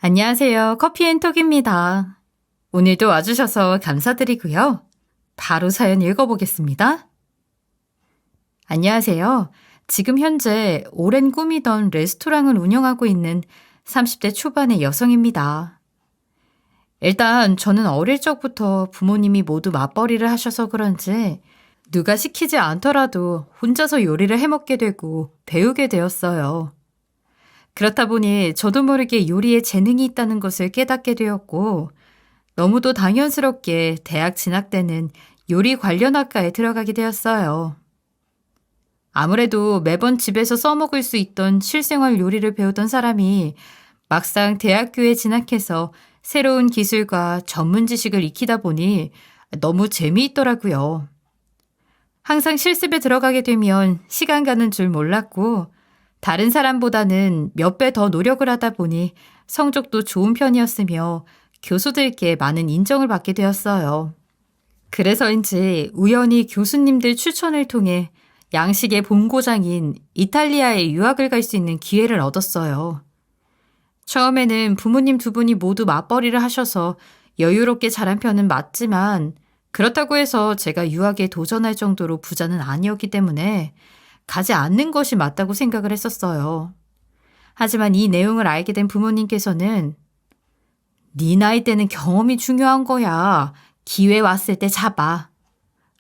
안녕하세요. 커피앤톡입니다. 오늘도 와주셔서 감사드리고요. 바로 사연 읽어보겠습니다. 안녕하세요. 지금 현재 오랜 꿈이던 레스토랑을 운영하고 있는 30대 초반의 여성입니다. 일단 저는 어릴 적부터 부모님이 모두 맞벌이를 하셔서 그런지 누가 시키지 않더라도 혼자서 요리를 해먹게 되고 배우게 되었어요. 그렇다 보니 저도 모르게 요리에 재능이 있다는 것을 깨닫게 되었고, 너무도 당연스럽게 대학 진학 때는 요리 관련 학과에 들어가게 되었어요. 아무래도 매번 집에서 써먹을 수 있던 실생활 요리를 배우던 사람이 막상 대학교에 진학해서 새로운 기술과 전문 지식을 익히다 보니 너무 재미있더라고요. 항상 실습에 들어가게 되면 시간 가는 줄 몰랐고, 다른 사람보다는 몇 배 더 노력을 하다 보니 성적도 좋은 편이었으며 교수들께 많은 인정을 받게 되었어요. 그래서인지 우연히 교수님들 추천을 통해 양식의 본고장인 이탈리아에 유학을 갈 수 있는 기회를 얻었어요. 처음에는 부모님 두 분이 모두 맞벌이를 하셔서 여유롭게 자란 편은 맞지만, 그렇다고 해서 제가 유학에 도전할 정도로 부자는 아니었기 때문에 가지 않는 것이 맞다고 생각을 했었어요. 하지만 이 내용을 알게 된 부모님께서는 네 나이 때는 경험이 중요한 거야. 기회 왔을 때 잡아.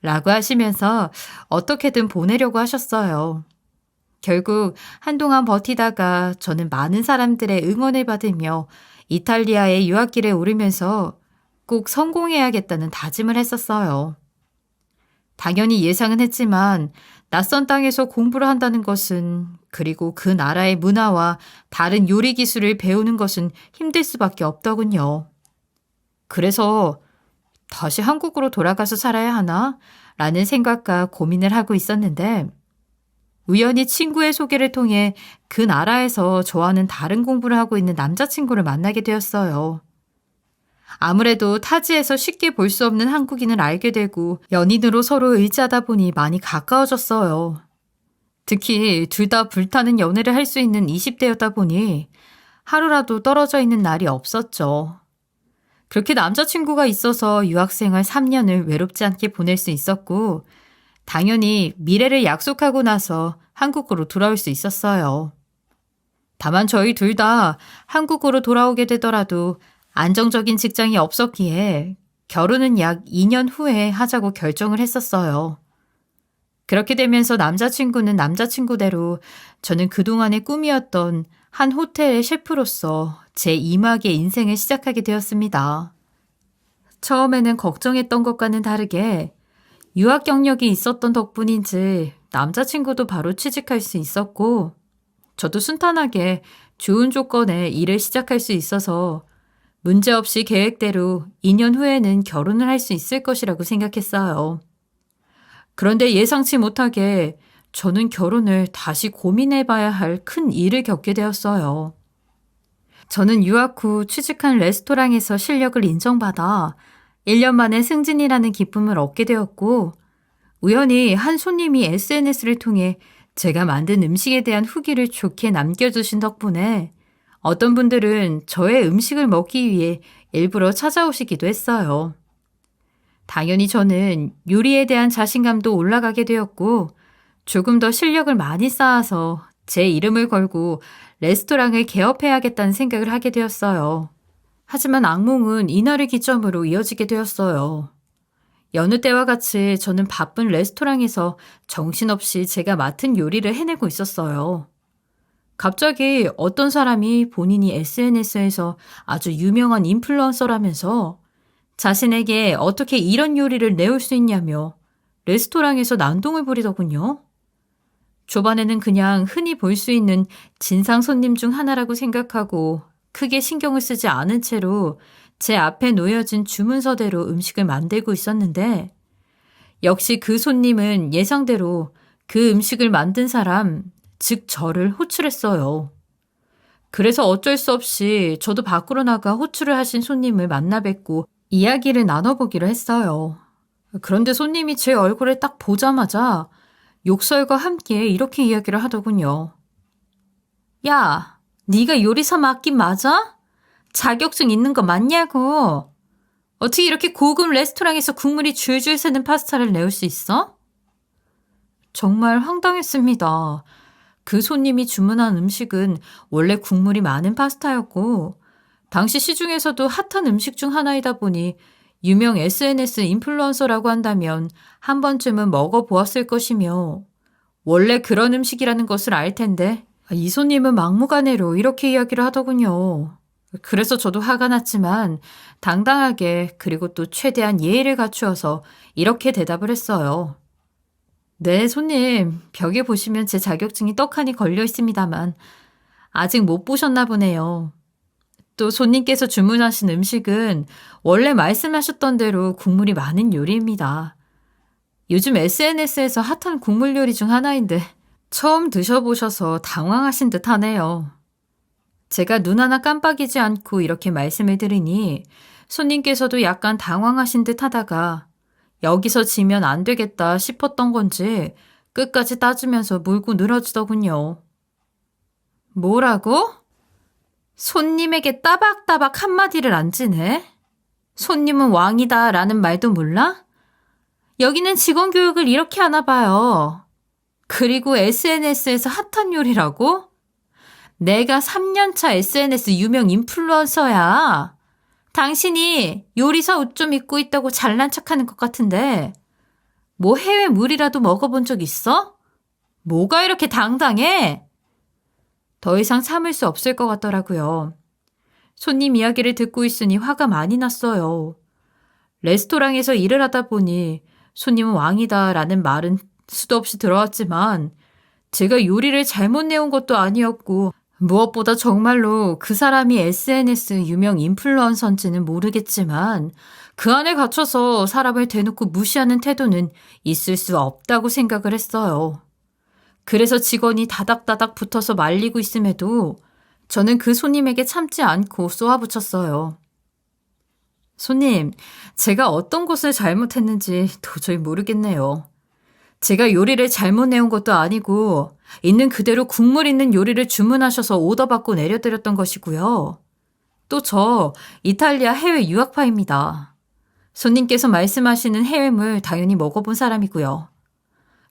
라고 하시면서 어떻게든 보내려고 하셨어요. 결국 한동안 버티다가 저는 많은 사람들의 응원을 받으며 이탈리아의 유학길에 오르면서 꼭 성공해야겠다는 다짐을 했었어요. 당연히 예상은 했지만 낯선 땅에서 공부를 한다는 것은, 그리고 그 나라의 문화와 다른 요리 기술을 배우는 것은 힘들 수밖에 없더군요. 그래서 다시 한국으로 돌아가서 살아야 하나? 라는 생각과 고민을 하고 있었는데, 우연히 친구의 소개를 통해 그 나라에서 좋아하는 다른 공부를 하고 있는 남자친구를 만나게 되었어요. 아무래도 타지에서 쉽게 볼 수 없는 한국인을 알게 되고 연인으로 서로 의지하다 보니 많이 가까워졌어요. 특히 둘 다 불타는 연애를 할 수 있는 20대였다 보니 하루라도 떨어져 있는 날이 없었죠. 그렇게 남자친구가 있어서 유학생활 3년을 외롭지 않게 보낼 수 있었고, 당연히 미래를 약속하고 나서 한국으로 돌아올 수 있었어요. 다만 저희 둘 다 한국으로 돌아오게 되더라도 안정적인 직장이 없었기에 결혼은 약 2년 후에 하자고 결정을 했었어요. 그렇게 되면서 남자친구는 남자친구대로, 저는 그동안의 꿈이었던 한 호텔의 셰프로서 제 2막의 인생을 시작하게 되었습니다. 처음에는 걱정했던 것과는 다르게 유학 경력이 있었던 덕분인지 남자친구도 바로 취직할 수 있었고, 저도 순탄하게 좋은 조건에 일을 시작할 수 있어서 문제없이 계획대로 2년 후에는 결혼을 할 수 있을 것이라고 생각했어요. 그런데 예상치 못하게 저는 결혼을 다시 고민해봐야 할 큰 일을 겪게 되었어요. 저는 유학 후 취직한 레스토랑에서 실력을 인정받아 1년 만에 승진이라는 기쁨을 얻게 되었고, 우연히 한 손님이 SNS를 통해 제가 만든 음식에 대한 후기를 좋게 남겨주신 덕분에 어떤 분들은 저의 음식을 먹기 위해 일부러 찾아오시기도 했어요. 당연히 저는 요리에 대한 자신감도 올라가게 되었고, 조금 더 실력을 많이 쌓아서 제 이름을 걸고 레스토랑을 개업해야겠다는 생각을 하게 되었어요. 하지만 악몽은 이날을 기점으로 이어지게 되었어요. 여느 때와 같이 저는 바쁜 레스토랑에서 정신없이 제가 맡은 요리를 해내고 있었어요. 갑자기 어떤 사람이 본인이 SNS에서 아주 유명한 인플루언서라면서 자신에게 어떻게 이런 요리를 내올 수 있냐며 레스토랑에서 난동을 부리더군요. 초반에는 그냥 흔히 볼 수 있는 진상 손님 중 하나라고 생각하고 크게 신경을 쓰지 않은 채로 제 앞에 놓여진 주문서대로 음식을 만들고 있었는데, 역시 그 손님은 예상대로 그 음식을 만든 사람, 즉 저를 호출했어요. 그래서 어쩔 수 없이 저도 밖으로 나가 호출을 하신 손님을 만나 뵙고 이야기를 나눠보기로 했어요. 그런데 손님이 제 얼굴을 딱 보자마자 욕설과 함께 이렇게 이야기를 하더군요. 야, 네가 요리사 맞긴 맞아? 자격증 있는 거 맞냐고. 어떻게 이렇게 고급 레스토랑에서 국물이 줄줄 새는 파스타를 내올 수 있어? 정말 황당했습니다. 그 손님이 주문한 음식은 원래 국물이 많은 파스타였고, 당시 시중에서도 핫한 음식 중 하나이다 보니 유명 SNS 인플루언서라고 한다면 한 번쯤은 먹어보았을 것이며, 원래 그런 음식이라는 것을 알 텐데, 이 손님은 막무가내로 이렇게 이야기를 하더군요. 그래서 저도 화가 났지만 당당하게 그리고 또 최대한 예의를 갖추어서 이렇게 대답을 했어요. 네, 손님. 벽에 보시면 제 자격증이 떡하니 걸려 있습니다만 아직 못 보셨나 보네요. 또 손님께서 주문하신 음식은 원래 말씀하셨던 대로 국물이 많은 요리입니다. 요즘 SNS에서 핫한 국물 요리 중 하나인데 처음 드셔보셔서 당황하신 듯 하네요. 제가 눈 하나 깜빡이지 않고 이렇게 말씀을 드리니 손님께서도 약간 당황하신 듯 하다가 여기서 지면 안 되겠다 싶었던 건지 끝까지 따지면서 물고 늘어지더군요. 뭐라고? 손님에게 따박따박 한마디를 안 지네? 손님은 왕이다 라는 말도 몰라? 여기는 직원 교육을 이렇게 하나 봐요. 그리고 SNS에서 핫한 요리라고? 내가 3년차 SNS 유명 인플루언서야. 당신이 요리사 옷 좀 입고 있다고 잘난 척하는 것 같은데 뭐 해외 물이라도 먹어본 적 있어? 뭐가 이렇게 당당해? 더 이상 참을 수 없을 것 같더라고요. 손님 이야기를 듣고 있으니 화가 많이 났어요. 레스토랑에서 일을 하다 보니 손님은 왕이다라는 말은 수도 없이 들어왔지만 제가 요리를 잘못 내온 것도 아니었고 무엇보다 정말로 그 사람이 SNS 유명 인플루언서인지는 모르겠지만 그 안에 갇혀서 사람을 대놓고 무시하는 태도는 있을 수 없다고 생각을 했어요. 그래서 직원이 다닥다닥 붙어서 말리고 있음에도 저는 그 손님에게 참지 않고 쏘아붙였어요. 손님, 제가 어떤 것을 잘못했는지 도저히 모르겠네요. 제가 요리를 잘못 내온 것도 아니고 있는 그대로 국물 있는 요리를 주문하셔서 오더받고 내려드렸던 것이고요. 또 저 이탈리아 해외 유학파입니다. 손님께서 말씀하시는 해외물 당연히 먹어본 사람이고요.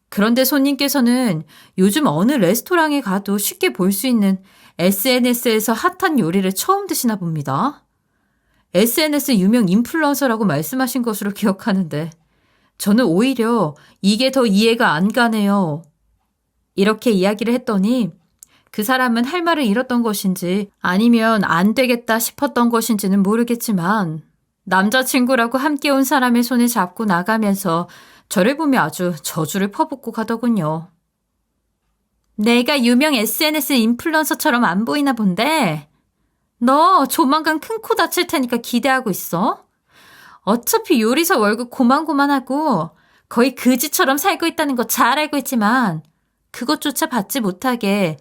그런데 손님께서는 요즘 어느 레스토랑에 가도 쉽게 볼 수 있는 SNS에서 핫한 요리를 처음 드시나 봅니다. SNS 유명 인플루언서라고 말씀하신 것으로 기억하는데 저는 오히려 이게 더 이해가 안 가네요. 이렇게 이야기를 했더니 그 사람은 할 말을 잃었던 것인지 아니면 안 되겠다 싶었던 것인지는 모르겠지만 남자친구라고 함께 온 사람의 손을 잡고 나가면서 저를 보며 아주 저주를 퍼붓고 가더군요. 내가 유명 SNS 인플루언서처럼 안 보이나 본데 너 조만간 큰 코 다칠 테니까 기대하고 있어. 어차피 요리사 월급 고만고만하고 거의 그지처럼 살고 있다는 거 잘 알고 있지만 그것조차 받지 못하게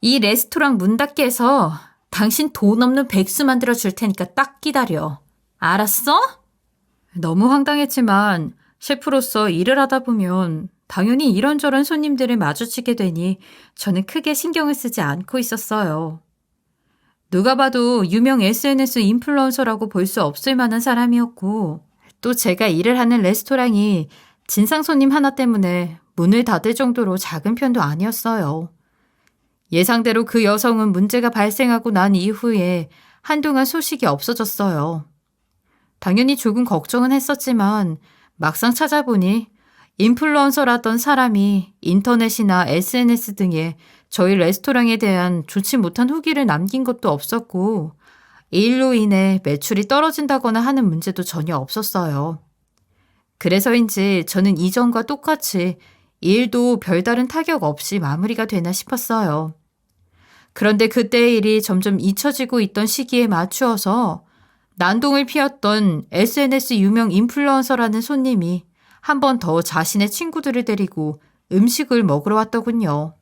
이 레스토랑 문 닫게 해서 당신 돈 없는 백수 만들어 줄 테니까 딱 기다려. 알았어? 너무 황당했지만 셰프로서 일을 하다 보면 당연히 이런저런 손님들을 마주치게 되니 저는 크게 신경을 쓰지 않고 있었어요. 누가 봐도 유명 SNS 인플루언서라고 볼 수 없을 만한 사람이었고 또 제가 일을 하는 레스토랑이 진상 손님 하나 때문에 문을 닫을 정도로 작은 편도 아니었어요. 예상대로 그 여성은 문제가 발생하고 난 이후에 한동안 소식이 없어졌어요. 당연히 조금 걱정은 했었지만 막상 찾아보니 인플루언서라던 사람이 인터넷이나 SNS 등에 저희 레스토랑에 대한 좋지 못한 후기를 남긴 것도 없었고 이 일로 인해 매출이 떨어진다거나 하는 문제도 전혀 없었어요. 그래서인지 저는 이전과 똑같이 이 일도 별다른 타격 없이 마무리가 되나 싶었어요. 그런데 그때의 일이 점점 잊혀지고 있던 시기에 맞추어서 난동을 피웠던 SNS 유명 인플루언서라는 손님이 한 번 더 자신의 친구들을 데리고 음식을 먹으러 왔더군요.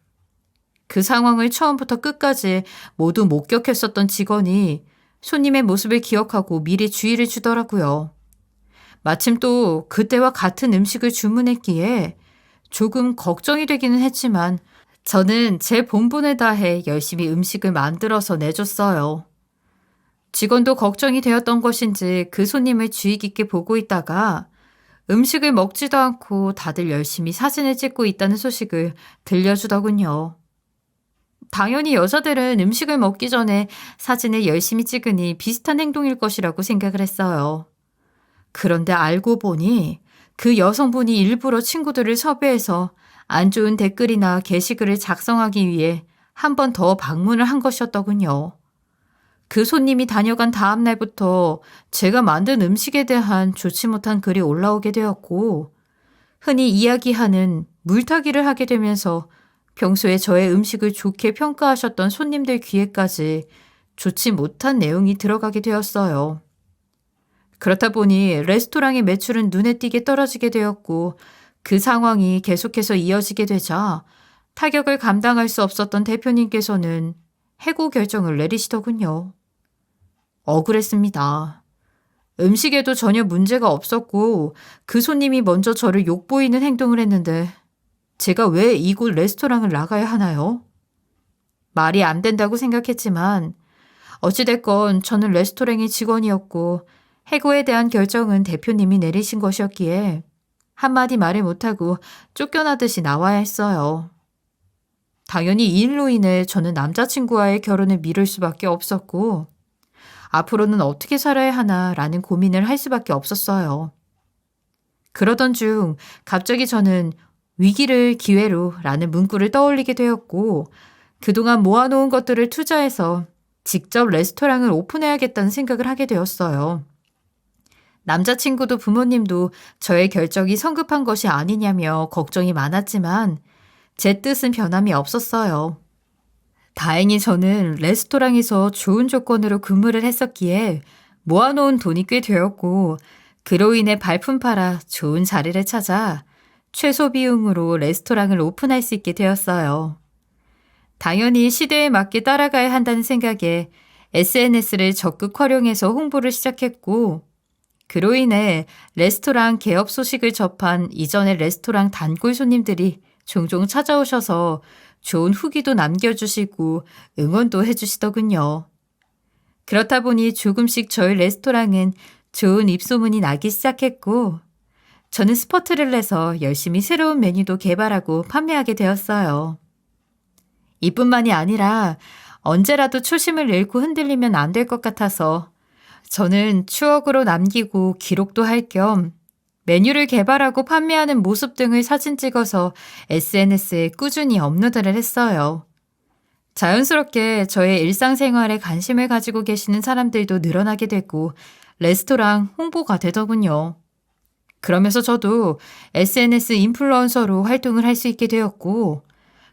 그 상황을 처음부터 끝까지 모두 목격했었던 직원이 손님의 모습을 기억하고 미리 주의를 주더라고요. 마침 또 그때와 같은 음식을 주문했기에 조금 걱정이 되기는 했지만 저는 제 본분에 다해 열심히 음식을 만들어서 내줬어요. 직원도 걱정이 되었던 것인지 그 손님을 주의 깊게 보고 있다가 음식을 먹지도 않고 다들 열심히 사진을 찍고 있다는 소식을 들려주더군요. 당연히 여자들은 음식을 먹기 전에 사진을 열심히 찍으니 비슷한 행동일 것이라고 생각을 했어요. 그런데 알고 보니 그 여성분이 일부러 친구들을 섭외해서 안 좋은 댓글이나 게시글을 작성하기 위해 한 번 더 방문을 한 것이었더군요. 그 손님이 다녀간 다음 날부터 제가 만든 음식에 대한 좋지 못한 글이 올라오게 되었고, 흔히 이야기하는 물타기를 하게 되면서 평소에 저의 음식을 좋게 평가하셨던 손님들 귀에까지 좋지 못한 내용이 들어가게 되었어요. 그렇다 보니 레스토랑의 매출은 눈에 띄게 떨어지게 되었고, 그 상황이 계속해서 이어지게 되자 타격을 감당할 수 없었던 대표님께서는 해고 결정을 내리시더군요. 억울했습니다. 음식에도 전혀 문제가 없었고 그 손님이 먼저 저를 욕보이는 행동을 했는데 제가 왜 이곳 레스토랑을 나가야 하나요? 말이 안 된다고 생각했지만 어찌됐건 저는 레스토랑의 직원이었고 해고에 대한 결정은 대표님이 내리신 것이었기에 한마디 말을 못하고 쫓겨나듯이 나와야 했어요. 당연히 이 일로 인해 저는 남자친구와의 결혼을 미룰 수밖에 없었고 앞으로는 어떻게 살아야 하나라는 고민을 할 수밖에 없었어요. 그러던 중 갑자기 저는 위기를 기회로 라는 문구를 떠올리게 되었고 그동안 모아놓은 것들을 투자해서 직접 레스토랑을 오픈해야겠다는 생각을 하게 되었어요. 남자친구도 부모님도 저의 결정이 성급한 것이 아니냐며 걱정이 많았지만 제 뜻은 변함이 없었어요. 다행히 저는 레스토랑에서 좋은 조건으로 근무를 했었기에 모아놓은 돈이 꽤 되었고 그로 인해 발품 팔아 좋은 자리를 찾아 최소 비용으로 레스토랑을 오픈할 수 있게 되었어요. 당연히 시대에 맞게 따라가야 한다는 생각에 SNS를 적극 활용해서 홍보를 시작했고 그로 인해 레스토랑 개업 소식을 접한 이전의 레스토랑 단골 손님들이 종종 찾아오셔서 좋은 후기도 남겨주시고 응원도 해주시더군요. 그렇다 보니 조금씩 저희 레스토랑은 좋은 입소문이 나기 시작했고 저는 스퍼트를 내서 열심히 새로운 메뉴도 개발하고 판매하게 되었어요. 이뿐만이 아니라 언제라도 초심을 잃고 흔들리면 안 될 것 같아서 저는 추억으로 남기고 기록도 할 겸 메뉴를 개발하고 판매하는 모습 등을 사진 찍어서 SNS에 꾸준히 업로드를 했어요. 자연스럽게 저의 일상생활에 관심을 가지고 계시는 사람들도 늘어나게 되고 레스토랑 홍보가 되더군요. 그러면서 저도 SNS 인플루언서로 활동을 할 수 있게 되었고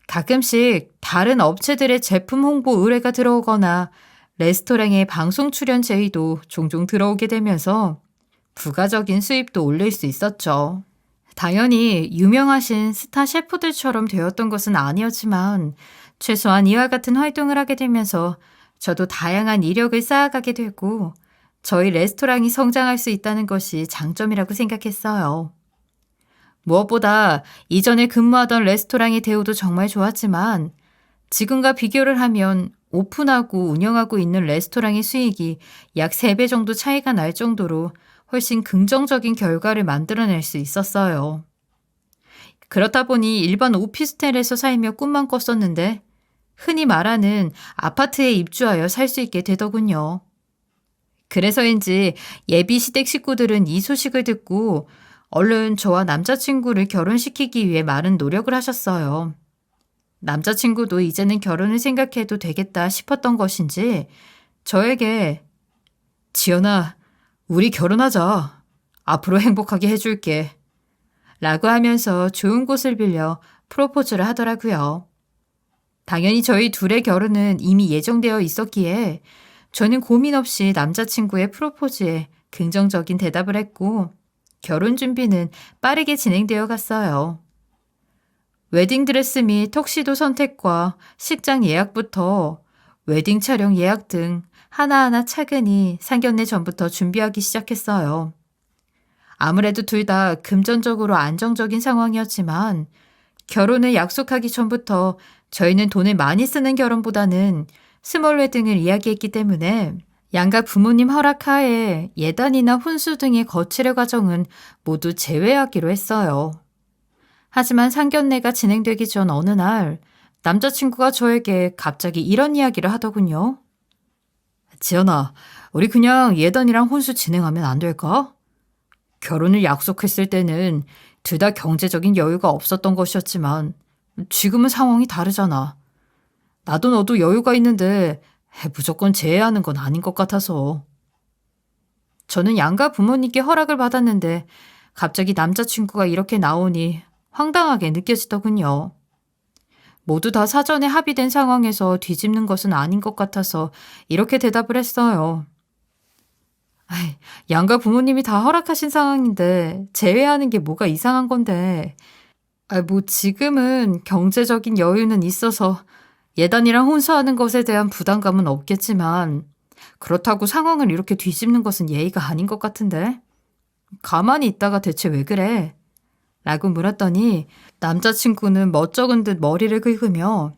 가끔씩 다른 업체들의 제품 홍보 의뢰가 들어오거나 레스토랑의 방송 출연 제의도 종종 들어오게 되면서 부가적인 수입도 올릴 수 있었죠. 당연히 유명하신 스타 셰프들처럼 되었던 것은 아니었지만 최소한 이와 같은 활동을 하게 되면서 저도 다양한 이력을 쌓아가게 되고 저희 레스토랑이 성장할 수 있다는 것이 장점이라고 생각했어요. 무엇보다 이전에 근무하던 레스토랑의 대우도 정말 좋았지만 지금과 비교를 하면 오픈하고 운영하고 있는 레스토랑의 수익이 약 3배 정도 차이가 날 정도로 훨씬 긍정적인 결과를 만들어낼 수 있었어요. 그렇다 보니 일반 오피스텔에서 살며 꿈만 꿨었는데 흔히 말하는 아파트에 입주하여 살 수 있게 되더군요. 그래서인지 예비 시댁 식구들은 이 소식을 듣고 얼른 저와 남자친구를 결혼시키기 위해 많은 노력을 하셨어요. 남자친구도 이제는 결혼을 생각해도 되겠다 싶었던 것인지 저에게 지연아, 우리 결혼하자. 앞으로 행복하게 해줄게. 라고 하면서 좋은 곳을 빌려 프로포즈를 하더라고요. 당연히 저희 둘의 결혼은 이미 예정되어 있었기에 저는 고민 없이 남자친구의 프로포즈에 긍정적인 대답을 했고 결혼 준비는 빠르게 진행되어 갔어요. 웨딩드레스 및 턱시도 선택과 식장 예약부터 웨딩 촬영 예약 등 하나하나 차근히 상견례 전부터 준비하기 시작했어요. 아무래도 둘 다 금전적으로 안정적인 상황이었지만 결혼을 약속하기 전부터 저희는 돈을 많이 쓰는 결혼보다는 스몰 웨딩을 이야기했기 때문에 양가 부모님 허락하에 예단이나 혼수 등의 거취의 과정은 모두 제외하기로 했어요. 하지만 상견례가 진행되기 전 어느 날 남자친구가 저에게 갑자기 이런 이야기를 하더군요. 지연아, 우리 그냥 예단이랑 혼수 진행하면 안 될까? 결혼을 약속했을 때는 둘 다 경제적인 여유가 없었던 것이었지만 지금은 상황이 다르잖아. 나도 너도 여유가 있는데 무조건 제외하는 건 아닌 것 같아서. 저는 양가 부모님께 허락을 받았는데 갑자기 남자친구가 이렇게 나오니 황당하게 느껴지더군요. 모두 다 사전에 합의된 상황에서 뒤집는 것은 아닌 것 같아서 이렇게 대답을 했어요. 아이, 양가 부모님이 다 허락하신 상황인데 제외하는 게 뭐가 이상한 건데. 뭐 지금은 경제적인 여유는 있어서 예단이랑 혼수하는 것에 대한 부담감은 없겠지만 그렇다고 상황을 이렇게 뒤집는 것은 예의가 아닌 것 같은데. 가만히 있다가 대체 왜 그래? 라고 물었더니 남자친구는 멋쩍은 듯 머리를 긁으며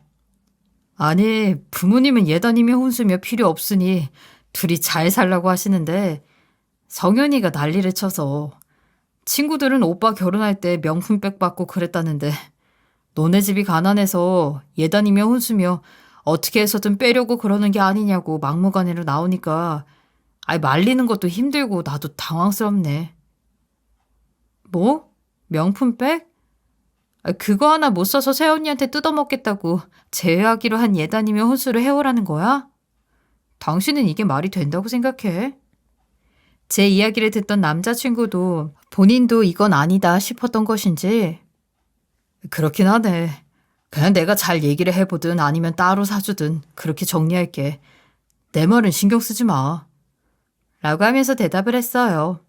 아니, 부모님은 예단이며 혼수며 필요 없으니 둘이 잘 살라고 하시는데 성현이가 난리를 쳐서 친구들은 오빠 결혼할 때 명품백 받고 그랬다는데 너네 집이 가난해서 예단이며 혼수며 어떻게 해서든 빼려고 그러는 게 아니냐고 막무가내로 나오니까 말리는 것도 힘들고 나도 당황스럽네. 뭐? 명품백? 그거 하나 못 써서 새언니한테 뜯어먹겠다고 제외하기로 한 예단이며 혼수를 해오라는 거야? 당신은 이게 말이 된다고 생각해? 제 이야기를 듣던 남자친구도 본인도 이건 아니다 싶었던 것인지 그렇긴 하네. 그냥 내가 잘 얘기를 해보든 아니면 따로 사주든 그렇게 정리할게. 내 말은 신경 쓰지 마. 라고 하면서 대답을 했어요.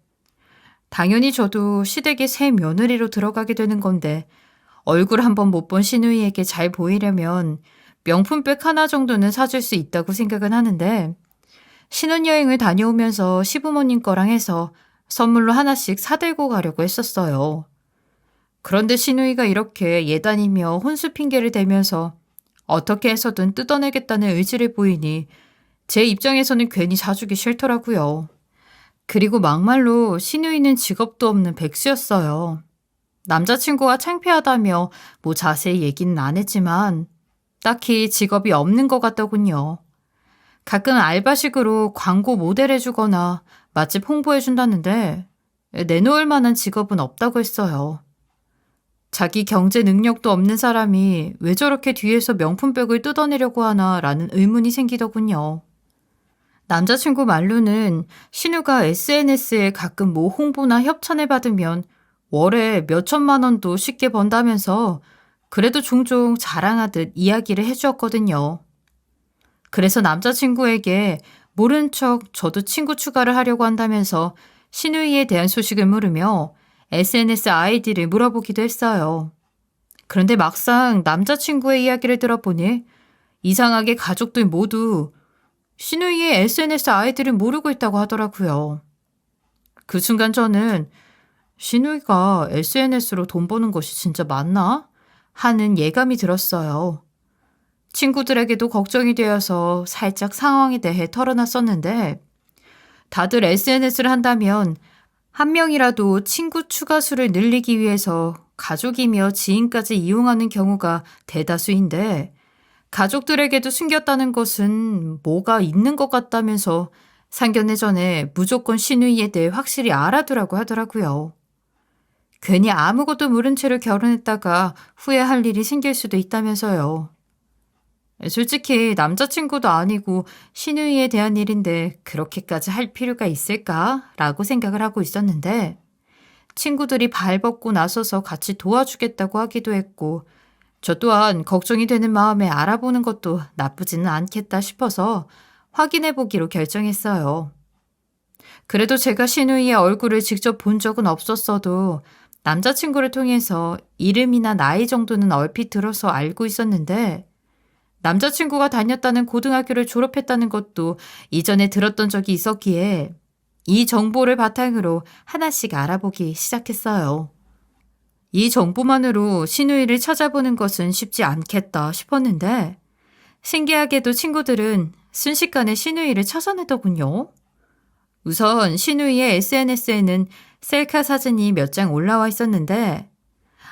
당연히 저도 시댁의 새 며느리로 들어가게 되는 건데 얼굴 한번 못 본 시누이에게 잘 보이려면 명품백 하나 정도는 사줄 수 있다고 생각은 하는데 신혼여행을 다녀오면서 시부모님 거랑 해서 선물로 하나씩 사들고 가려고 했었어요. 그런데 시누이가 이렇게 예단이며 혼수 핑계를 대면서 어떻게 해서든 뜯어내겠다는 의지를 보이니 제 입장에서는 괜히 사주기 싫더라고요. 그리고 막말로 시누이는 직업도 없는 백수였어요. 남자친구가 창피하다며 뭐 자세히 얘기는 안 했지만 딱히 직업이 없는 것 같더군요. 가끔 알바식으로 광고 모델 해주거나 맛집 홍보해준다는데 내놓을 만한 직업은 없다고 했어요. 자기 경제 능력도 없는 사람이 왜 저렇게 뒤에서 명품백을 뜯어내려고 하나라는 의문이 생기더군요. 남자친구 말로는 신우가 SNS에 가끔 뭐 홍보나 협찬을 받으면 월에 몇 천만 원도 쉽게 번다면서 그래도 종종 자랑하듯 이야기를 해주었거든요. 그래서 남자친구에게 모른 척 저도 친구 추가를 하려고 한다면서 신우이에 대한 소식을 물으며 SNS 아이디를 물어보기도 했어요. 그런데 막상 남자친구의 이야기를 들어보니 이상하게 가족들 모두 신우이의 SNS 아이디를 모르고 있다고 하더라고요. 그 순간 저는 신우이가 SNS로 돈 버는 것이 진짜 맞나? 하는 예감이 들었어요. 친구들에게도 걱정이 되어서 살짝 상황에 대해 털어놨었는데 다들 SNS를 한다면 한 명이라도 친구 추가 수를 늘리기 위해서 가족이며 지인까지 이용하는 경우가 대다수인데 가족들에게도 숨겼다는 것은 뭐가 있는 것 같다면서 상견례 전에 무조건 신우이에 대해 확실히 알아두라고 하더라고요. 괜히 아무것도 모른 채로 결혼했다가 후회할 일이 생길 수도 있다면서요. 솔직히 남자친구도 아니고 신우이에 대한 일인데 그렇게까지 할 필요가 있을까? 라고 생각을 하고 있었는데 친구들이 발벗고 나서서 같이 도와주겠다고 하기도 했고 저 또한 걱정이 되는 마음에 알아보는 것도 나쁘지는 않겠다 싶어서 확인해보기로 결정했어요. 그래도 제가 신우이의 얼굴을 직접 본 적은 없었어도 남자친구를 통해서 이름이나 나이 정도는 얼핏 들어서 알고 있었는데 남자친구가 다녔다는 고등학교를 졸업했다는 것도 이전에 들었던 적이 있었기에 이 정보를 바탕으로 하나씩 알아보기 시작했어요. 이 정보만으로 신우이를 찾아보는 것은 쉽지 않겠다 싶었는데 신기하게도 친구들은 순식간에 신우이를 찾아내더군요. 우선 신우이의 SNS에는 셀카 사진이 몇 장 올라와 있었는데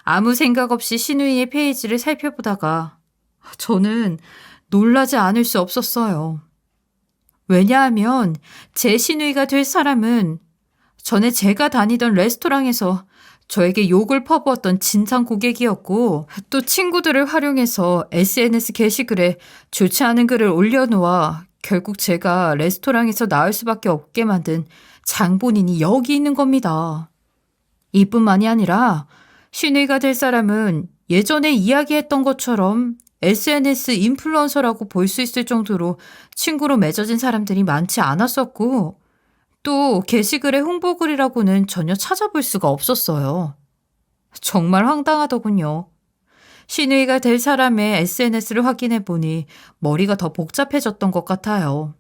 아무 생각 없이 신우이의 페이지를 살펴보다가 저는 놀라지 않을 수 없었어요. 왜냐하면 제 신우이가 될 사람은 전에 제가 다니던 레스토랑에서 저에게 욕을 퍼부었던 진상 고객이었고 또 친구들을 활용해서 SNS 게시글에 좋지 않은 글을 올려놓아 결국 제가 레스토랑에서 나올 수밖에 없게 만든 장본인이 여기 있는 겁니다. 이뿐만이 아니라 신우이가 될 사람은 예전에 이야기했던 것처럼 SNS 인플루언서라고 볼 수 있을 정도로 친구로 맺어진 사람들이 많지 않았었고 또 게시글의 홍보글이라고는 전혀 찾아볼 수가 없었어요. 정말 황당하더군요. 신우이가 될 사람의 SNS를 확인해 보니 머리가 더 복잡해졌던 것 같아요.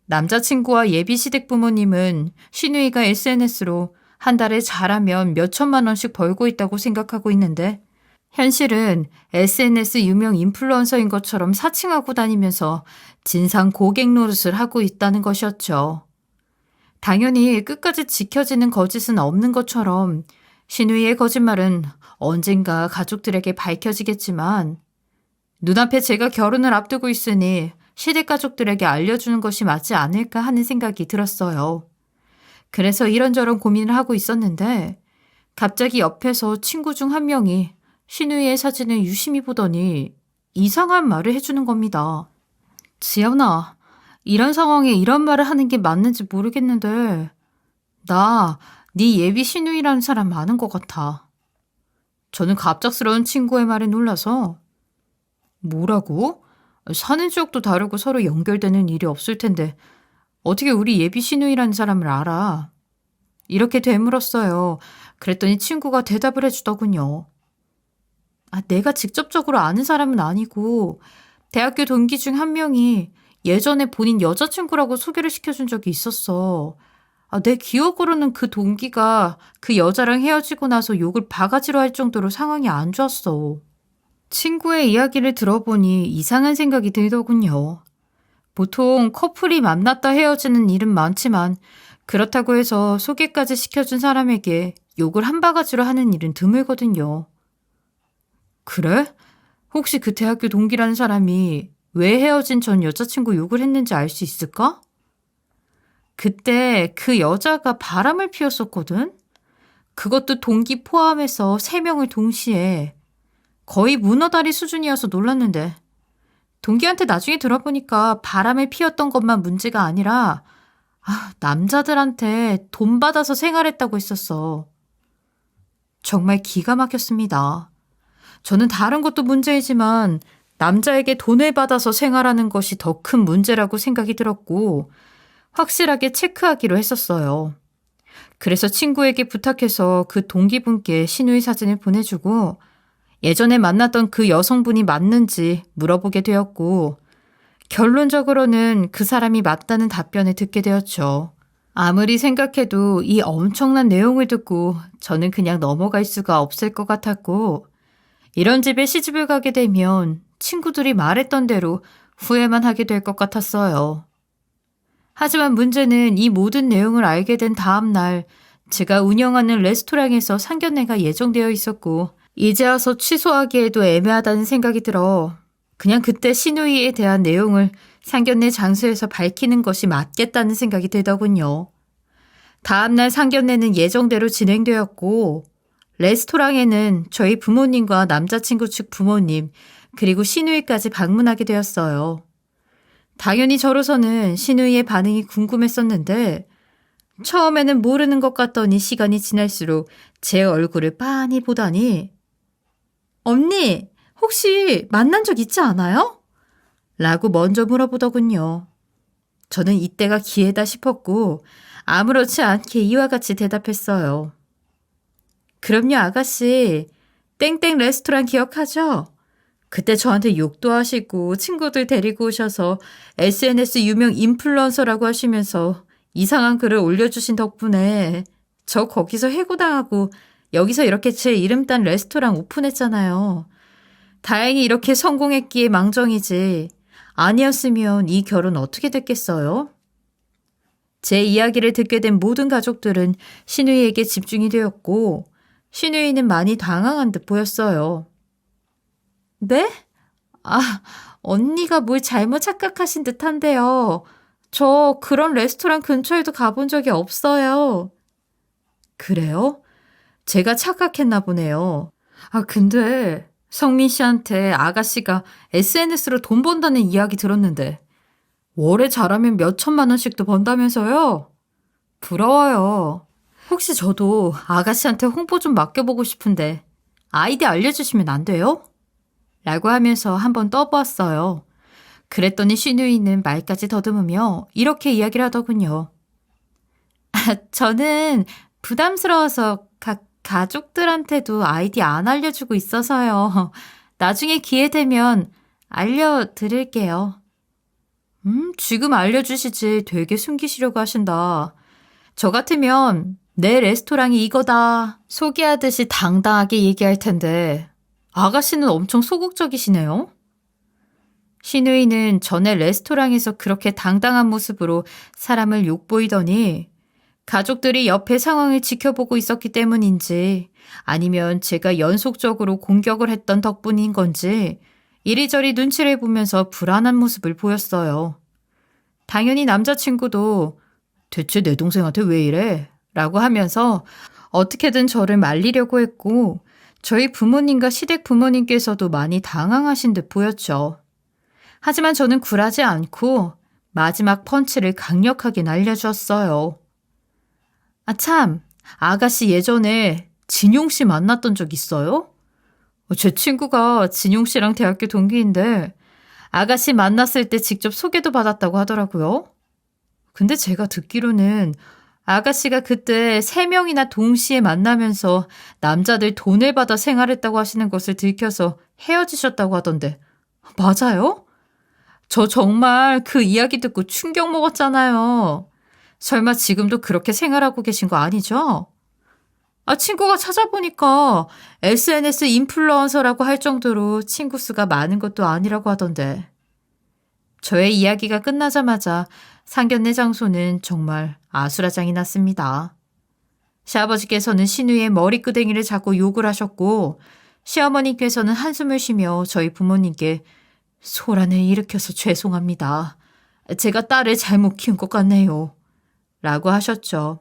남자친구와 예비시댁 부모님은 신우이가 SNS로 한 달에 잘하면 몇 천만 원씩 벌고 있다고 생각하고 있는데 현실은 SNS 유명 인플루언서인 것처럼 사칭하고 다니면서 진상 고객 노릇을 하고 있다는 것이었죠. 당연히 끝까지 지켜지는 거짓은 없는 것처럼 신우이의 거짓말은 언젠가 가족들에게 밝혀지겠지만 눈앞에 제가 결혼을 앞두고 있으니 시댁 가족들에게 알려주는 것이 맞지 않을까 하는 생각이 들었어요. 그래서 이런저런 고민을 하고 있었는데 갑자기 옆에서 친구 중 한 명이 신우이의 사진을 유심히 보더니 이상한 말을 해주는 겁니다. 지연아, 이런 상황에 이런 말을 하는 게 맞는지 모르겠는데 나 네 예비 신우이라는 사람 아는 것 같아. 저는 갑작스러운 친구의 말에 놀라서 뭐라고? 사는 지역도 다르고 서로 연결되는 일이 없을 텐데 어떻게 우리 예비 신우이라는 사람을 알아? 이렇게 되물었어요. 그랬더니 친구가 대답을 해주더군요. 내가 직접적으로 아는 사람은 아니고 대학교 동기 중 한 명이 예전에 본인 여자친구라고 소개를 시켜준 적이 있었어. 내 기억으로는 그 동기가 그 여자랑 헤어지고 나서 욕을 바가지로 할 정도로 상황이 안 좋았어. 친구의 이야기를 들어보니 이상한 생각이 들더군요. 보통 커플이 만났다 헤어지는 일은 많지만 그렇다고 해서 소개까지 시켜준 사람에게 욕을 한 바가지로 하는 일은 드물거든요. 그래? 혹시 그 대학교 동기라는 사람이 왜 헤어진 전 여자친구 욕을 했는지 알 수 있을까? 그때 그 여자가 바람을 피웠었거든? 그것도 동기 포함해서 3명을 동시에 거의 문어다리 수준이어서 놀랐는데 동기한테 나중에 들어보니까 바람을 피웠던 것만 문제가 아니라 남자들한테 돈 받아서 생활했다고 했었어. 정말 기가 막혔습니다. 저는 다른 것도 문제이지만 남자에게 돈을 받아서 생활하는 것이 더 큰 문제라고 생각이 들었고 확실하게 체크하기로 했었어요. 그래서 친구에게 부탁해서 그 동기분께 신우이 사진을 보내주고 예전에 만났던 그 여성분이 맞는지 물어보게 되었고 결론적으로는 그 사람이 맞다는 답변을 듣게 되었죠. 아무리 생각해도 이 엄청난 내용을 듣고 저는 그냥 넘어갈 수가 없을 것 같았고 이런 집에 시집을 가게 되면 친구들이 말했던 대로 후회만 하게 될 것 같았어요. 하지만 문제는 이 모든 내용을 알게 된 다음 날 제가 운영하는 레스토랑에서 상견례가 예정되어 있었고 이제 와서 취소하기에도 애매하다는 생각이 들어 그냥 그때 신우이에 대한 내용을 상견례 장소에서 밝히는 것이 맞겠다는 생각이 들더군요. 다음 날 상견례는 예정대로 진행되었고 레스토랑에는 저희 부모님과 남자친구 측 부모님 그리고 신우이까지 방문하게 되었어요. 당연히 저로서는 신우이의 반응이 궁금했었는데 처음에는 모르는 것 같더니 시간이 지날수록 제 얼굴을 빤히 보다니 언니, 혹시 만난 적 있지 않아요? 라고 먼저 물어보더군요. 저는 이때가 기회다 싶었고 아무렇지 않게 이와 같이 대답했어요. 그럼요, 아가씨. 땡땡 레스토랑 기억하죠? 그때 저한테 욕도 하시고 친구들 데리고 오셔서 SNS 유명 인플루언서라고 하시면서 이상한 글을 올려주신 덕분에 저 거기서 해고당하고 여기서 이렇게 제 이름 딴 레스토랑 오픈했잖아요. 다행히 이렇게 성공했기에 망정이지. 아니었으면 이 결혼 어떻게 됐겠어요? 제 이야기를 듣게 된 모든 가족들은 신우이에게 집중이 되었고, 신우이는 많이 당황한 듯 보였어요. 네? 아, 언니가 뭘 잘못 착각하신 듯한데요. 저 그런 레스토랑 근처에도 가본 적이 없어요. 그래요? 제가 착각했나 보네요. 근데 성민 씨한테 아가씨가 SNS로 돈 번다는 이야기 들었는데 월에 잘하면 몇 천만 원씩도 번다면서요? 부러워요. 혹시 저도 아가씨한테 홍보 좀 맡겨보고 싶은데 아이디 알려주시면 안 돼요? 라고 하면서 한번 떠보았어요. 그랬더니 신우이는 말까지 더듬으며 이렇게 이야기를 하더군요. 저는 부담스러워서 가족들한테도 아이디 안 알려주고 있어서요. 나중에 기회 되면 알려드릴게요. 지금 알려주시지 되게 숨기시려고 하신다. 저 같으면 내 레스토랑이 이거다 소개하듯이 당당하게 얘기할 텐데 아가씨는 엄청 소극적이시네요. 신우이는 전에 레스토랑에서 그렇게 당당한 모습으로 사람을 욕보이더니 가족들이 옆에 상황을 지켜보고 있었기 때문인지 아니면 제가 연속적으로 공격을 했던 덕분인 건지 이리저리 눈치를 보면서 불안한 모습을 보였어요. 당연히 남자친구도 대체 내 동생한테 왜 이래? 라고 하면서 어떻게든 저를 말리려고 했고 저희 부모님과 시댁 부모님께서도 많이 당황하신 듯 보였죠. 하지만 저는 굴하지 않고 마지막 펀치를 강력하게 날려주었어요. 참, 아가씨 예전에 진용 씨 만났던 적 있어요? 제 친구가 진용 씨랑 대학교 동기인데 아가씨 만났을 때 직접 소개도 받았다고 하더라고요. 근데 제가 듣기로는 아가씨가 그때 3명이나 동시에 만나면서 남자들 돈을 받아 생활했다고 하시는 것을 들켜서 헤어지셨다고 하던데 맞아요? 저 정말 그 이야기 듣고 충격 먹었잖아요. 설마 지금도 그렇게 생활하고 계신 거 아니죠? 친구가 찾아보니까 SNS 인플루언서라고 할 정도로 친구 수가 많은 것도 아니라고 하던데. 저의 이야기가 끝나자마자 상견례 장소는 정말 아수라장이 났습니다. 시아버지께서는 신우의 머리끄댕이를 잡고 욕을 하셨고 시어머니께서는 한숨을 쉬며 저희 부모님께 소란을 일으켜서 죄송합니다. 제가 딸을 잘못 키운 것 같네요. 라고 하셨죠.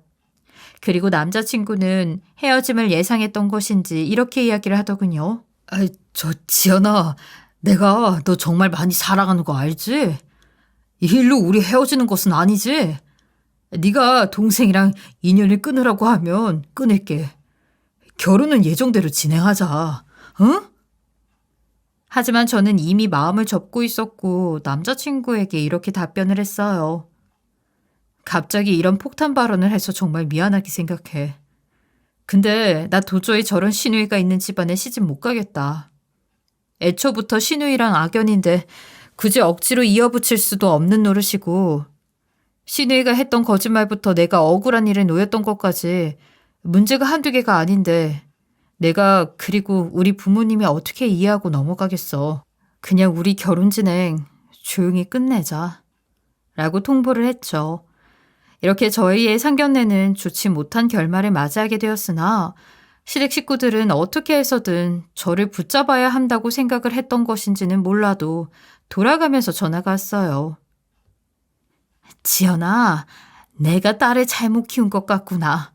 그리고 남자친구는 헤어짐을 예상했던 것인지 이렇게 이야기를 하더군요. 지연아, 내가 너 정말 많이 사랑하는 거 알지? 이 일로 우리 헤어지는 것은 아니지? 네가 동생이랑 인연을 끊으라고 하면 끊을게. 결혼은 예정대로 진행하자. 응? 하지만 저는 이미 마음을 접고 있었고 남자친구에게 이렇게 답변을 했어요. 갑자기 이런 폭탄 발언을 해서 정말 미안하게 생각해. 근데 나 도저히 저런 신우이가 있는 집안에 시집 못 가겠다. 애초부터 신우이랑 악연인데 굳이 억지로 이어붙일 수도 없는 노릇이고 신우이가 했던 거짓말부터 내가 억울한 일에 놓였던 것까지 문제가 한두 개가 아닌데 내가 그리고 우리 부모님이 어떻게 이해하고 넘어가겠어. 그냥 우리 결혼 진행 조용히 끝내자. 라고 통보를 했죠. 이렇게 저희의 상견례는 좋지 못한 결말을 맞이하게 되었으나 시댁 식구들은 어떻게 해서든 저를 붙잡아야 한다고 생각을 했던 것인지는 몰라도 돌아가면서 전화가 왔어요. 지연아, 내가 딸을 잘못 키운 것 같구나.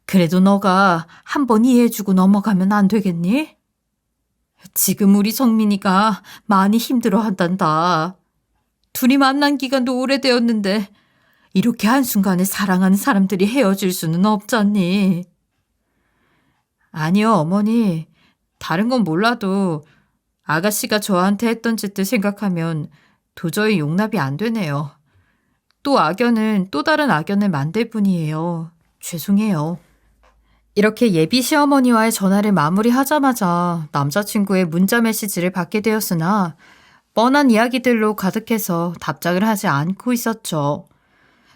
그래도 너가 한번 이해해주고 넘어가면 안 되겠니? 지금 우리 성민이가 많이 힘들어한단다. 둘이 만난 기간도 오래되었는데 이렇게 한순간에 사랑하는 사람들이 헤어질 수는 없잖니. 아니요, 어머니. 다른 건 몰라도 아가씨가 저한테 했던 짓들 생각하면 도저히 용납이 안 되네요. 또 악연은 또 다른 악연을 만들 뿐이에요. 죄송해요. 이렇게 예비 시어머니와의 전화를 마무리하자마자 남자친구의 문자 메시지를 받게 되었으나 뻔한 이야기들로 가득해서 답장을 하지 않고 있었죠.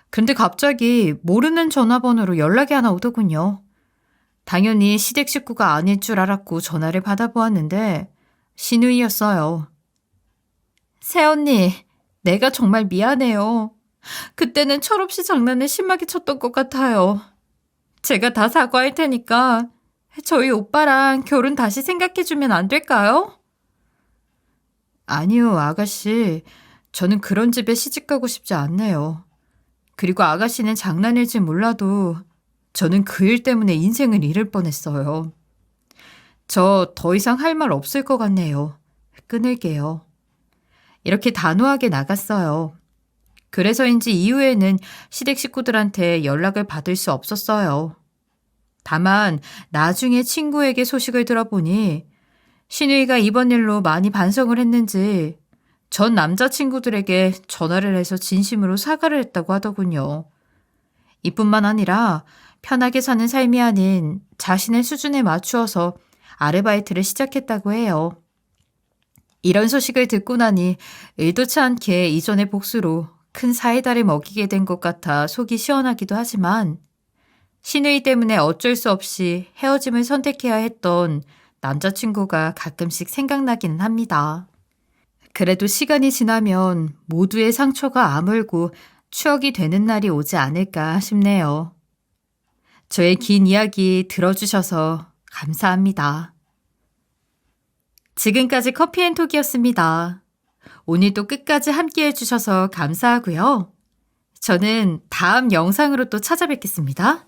근데 갑자기 모르는 전화번호로 연락이 하나 오더군요. 당연히 시댁 식구가 아닐 줄 알았고 전화를 받아보았는데 신우이였어요. 새언니, 내가 정말 미안해요. 그때는 철없이 장난을 심하게 쳤던 것 같아요. 제가 다 사과할 테니까 저희 오빠랑 결혼 다시 생각해주면 안 될까요? 아니요, 아가씨. 저는 그런 집에 시집가고 싶지 않네요. 그리고 아가씨는 장난일지 몰라도 저는 그 일 때문에 인생을 잃을 뻔했어요. 저 더 이상 할 말 없을 것 같네요. 끊을게요. 이렇게 단호하게 나갔어요. 그래서인지 이후에는 시댁 식구들한테 연락을 받을 수 없었어요. 다만 나중에 친구에게 소식을 들어보니 신우이가 이번 일로 많이 반성을 했는지 전 남자친구들에게 전화를 해서 진심으로 사과를 했다고 하더군요. 이뿐만 아니라 편하게 사는 삶이 아닌 자신의 수준에 맞추어서 아르바이트를 시작했다고 해요. 이런 소식을 듣고 나니 의도치 않게 이전의 복수로 큰 사이다를 먹이게 된 것 같아 속이 시원하기도 하지만 신우이 때문에 어쩔 수 없이 헤어짐을 선택해야 했던 남자친구가 가끔씩 생각나기는 합니다. 그래도 시간이 지나면 모두의 상처가 아물고 추억이 되는 날이 오지 않을까 싶네요. 저의 긴 이야기 들어주셔서 감사합니다. 지금까지 커피앤톡이었습니다. 오늘도 끝까지 함께 해주셔서 감사하고요. 저는 다음 영상으로 또 찾아뵙겠습니다.